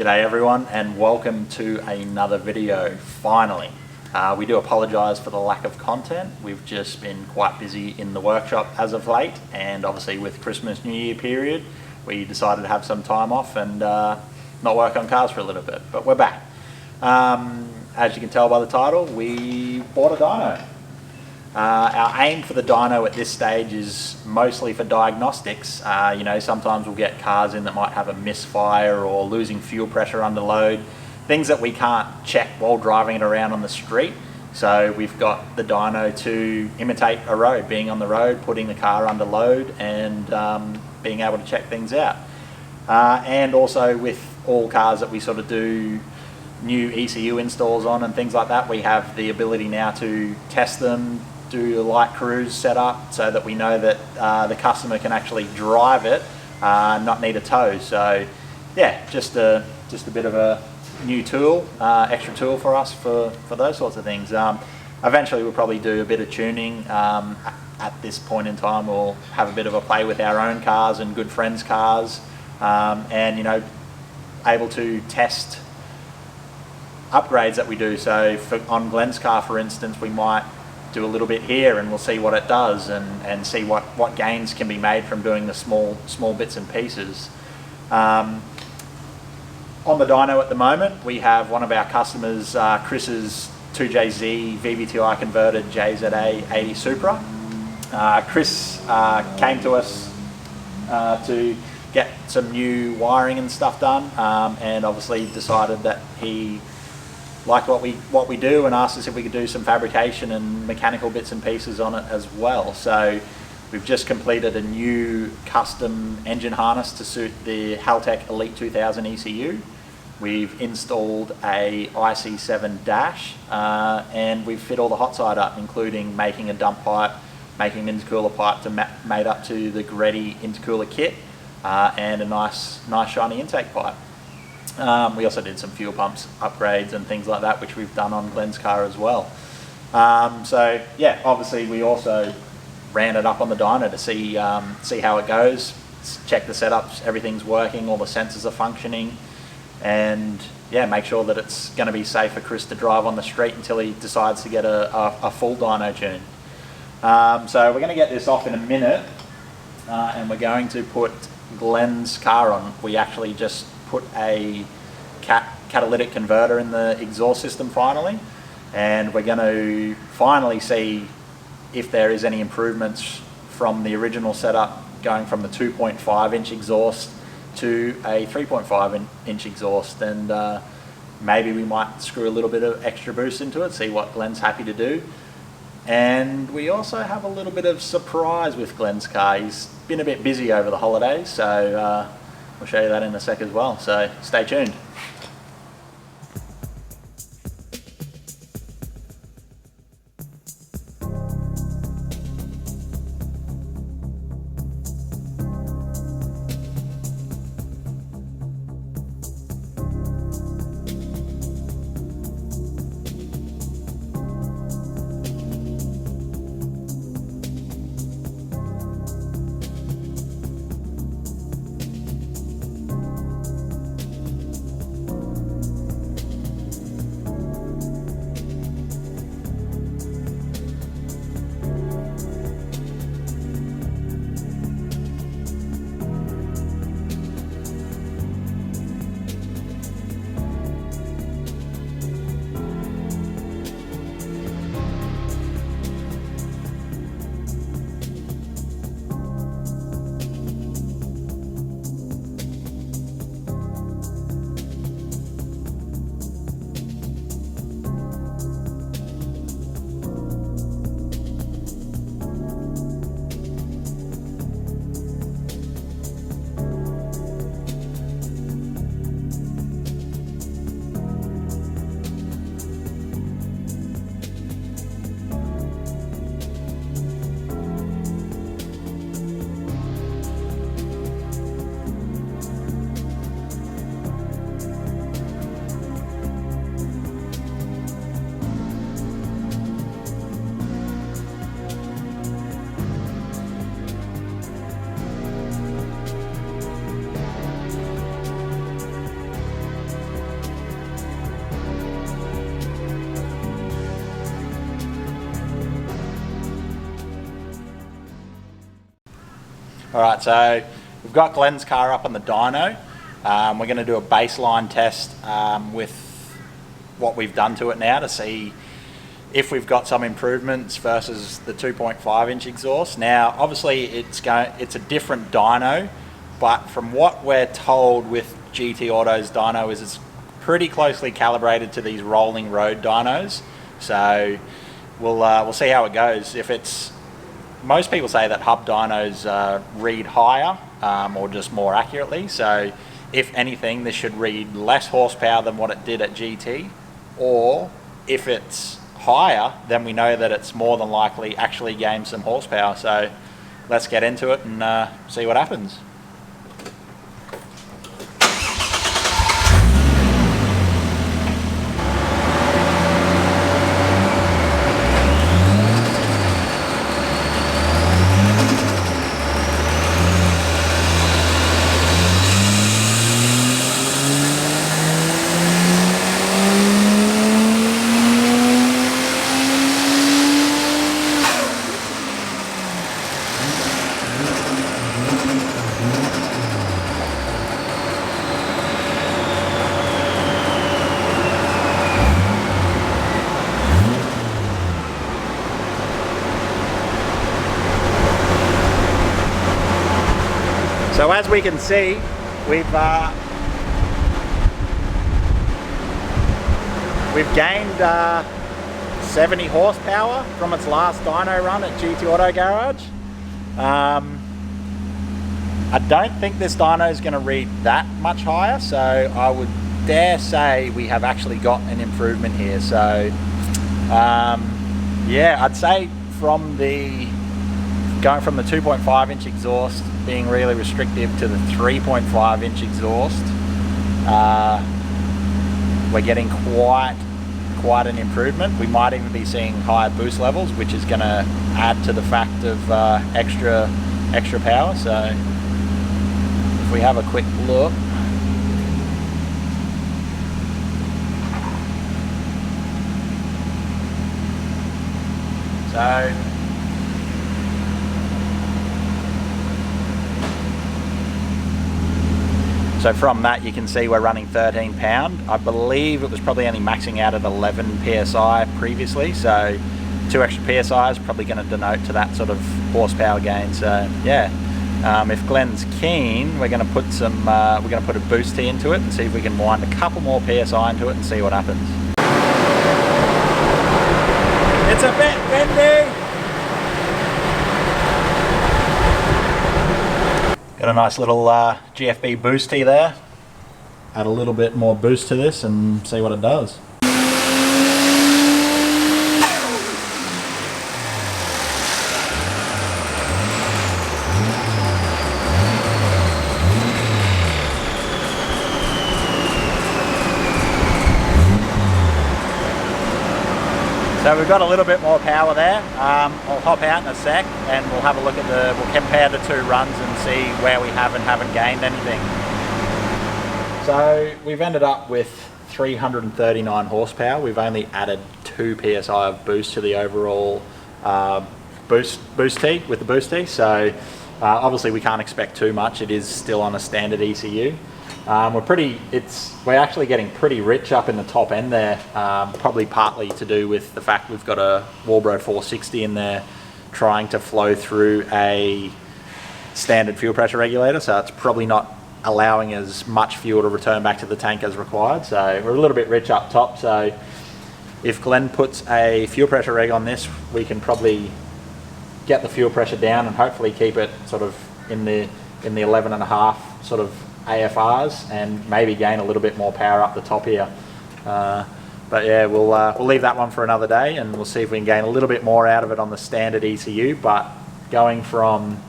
G'day everyone, and welcome to another video, finally. We do apologise for the lack of content. We've just been quite busy in the workshop as of late, and obviously with Christmas New Year period, we decided to have some time off and not work on cars for a little bit, but we're back. As you can tell by the title, we bought a dyno. Our aim for the dyno at this stage is mostly for diagnostics. You know, sometimes we'll get cars in that might have a misfire or losing fuel pressure under load, things that we can't check while driving it around on the street. So we've got the dyno to imitate a road, being on the road, putting the car under load and being able to check things out. And also with all cars that we sort of do new ECU installs on and things like that, we have the ability now to test them, do a light cruise setup so that we know that the customer can actually drive it, not need a tow. So yeah, just a bit of a new tool, extra tool for us for those sorts of things. Eventually we'll probably do a bit of tuning. At this point in time we'll have a bit of a play with our own cars and good friends' cars, and you know, able to test upgrades that we do. So on Glenn's car, for instance, we might do a little bit here and we'll see what it does and see what gains can be made from doing the small bits and pieces. On the dyno at the moment, we have one of our customers, Chris's 2JZ VVTi converted JZA 80 Supra. Chris came to us to get some new wiring and stuff done, and obviously decided that he liked what we do and asked us if we could do some fabrication and mechanical bits and pieces on it as well. So we've just completed a new custom engine harness to suit the Haltech Elite 2000 ECU. We've installed a IC7 dash, and we've fit all the hot side up, including making a dump pipe, making an intercooler pipe made up to the Greddy intercooler kit, and a nice shiny intake pipe. We also did some fuel pumps upgrades and things like that, which we've done on Glenn's car as well. So yeah, obviously we also ran it up on the dyno to see how it goes, check the setups, everything's working, all the sensors are functioning, and yeah, make sure that it's going to be safe for Chris to drive on the street until he decides to get a full dyno tune. So we're going to get this off in a minute, and we're going to put Glenn's car on. We actually just put a catalytic converter in the exhaust system finally, and we're going to finally see if there is any improvements from the original setup, going from the 2.5 inch exhaust to a 3.5 inch exhaust, and maybe we might screw a little bit of extra boost into it, see what Glenn's happy to do. And we also have a little bit of surprise with Glenn's car. He's been a bit busy over the holidays, so we'll show you that in a sec as well, so stay tuned. Alright, so we've got Glenn's car up on the dyno. We're going to do a baseline test with what we've done to it now to see if we've got some improvements versus the 2.5 inch exhaust. Now obviously it's a different dyno, but from what we're told with GT Auto's dyno is it's pretty closely calibrated to these rolling road dynos. So we'll see how it goes. If it's, most people say that hub dynos read higher or just more accurately. So if anything, this should read less horsepower than what it did at GT, or if it's higher, then we know that it's more than likely actually gained some horsepower. So let's get into it and see what happens. So as we can see, we've gained 70 horsepower from its last dyno run at GT Auto Garage. I don't think this dyno is going to read that much higher, so I would dare say we have actually got an improvement here. So yeah, I'd say going from the 2.5 inch exhaust being really restrictive to the 3.5 inch exhaust, we're getting quite an improvement. We might even be seeing higher boost levels, which is going to add to the fact of extra power. So if we have a quick look, so from that you can see we're running 13 pound. I believe it was probably only maxing out at 11 psi previously, so 2 extra psi is probably going to denote to that sort of horsepower gain. So yeah, if Glenn's keen, we're going to put a boost T into it and see if we can wind a couple more psi into it and see what happens. It's a bit windy. Got a nice little GFB boost T there. Add a little bit more boost to this and see what it does. So we've got a little bit more power there. I'll hop out in a sec and we'll have a look at we'll compare the two runs and see where we have and haven't gained anything. So we've ended up with 339 horsepower. We've only added 2 psi of boost to the overall boost T with the boost T. So obviously we can't expect too much. It is still on a standard ECU. We're actually getting pretty rich up in the top end there, probably partly to do with the fact we've got a Walbro 460 in there trying to flow through a standard fuel pressure regulator, so it's probably not allowing as much fuel to return back to the tank as required. So we're a little bit rich up top, so if Glenn puts a fuel pressure reg on this, we can probably get the fuel pressure down and hopefully keep it sort of in the 11.5 sort of AFRs and maybe gain a little bit more power up the top here. But yeah, we'll leave that one for another day and we'll see if we can gain a little bit more out of it on the standard ECU. But going from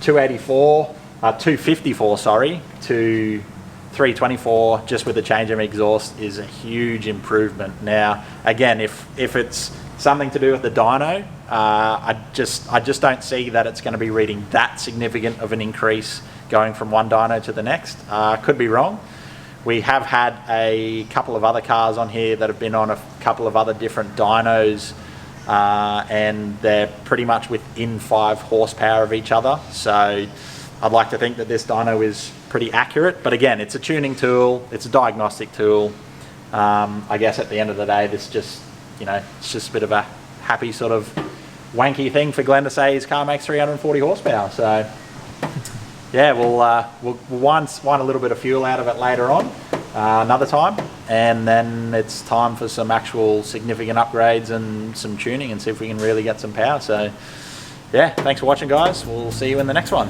254 sorry, to 324 just with the change of exhaust is a huge improvement. Now again, if it's something to do with the dyno, I just don't see that it's going to be reading that significant of an increase going from one dyno to the next. Could be wrong. We have had a couple of other cars on here that have been on a couple of other different dynos and they're pretty much within 5 horsepower of each other. So I'd like to think that this dyno is pretty accurate, but again, it's a tuning tool, it's a diagnostic tool. I guess at the end of the day, this just, you know, it's just a bit of a happy sort of wanky thing for Glenn to say his car makes 340 horsepower. So yeah, we'll wind a little bit of fuel out of it later on, another time, and then it's time for some actual significant upgrades and some tuning and see if we can really get some power. So yeah, thanks for watching, guys. We'll see you in the next one.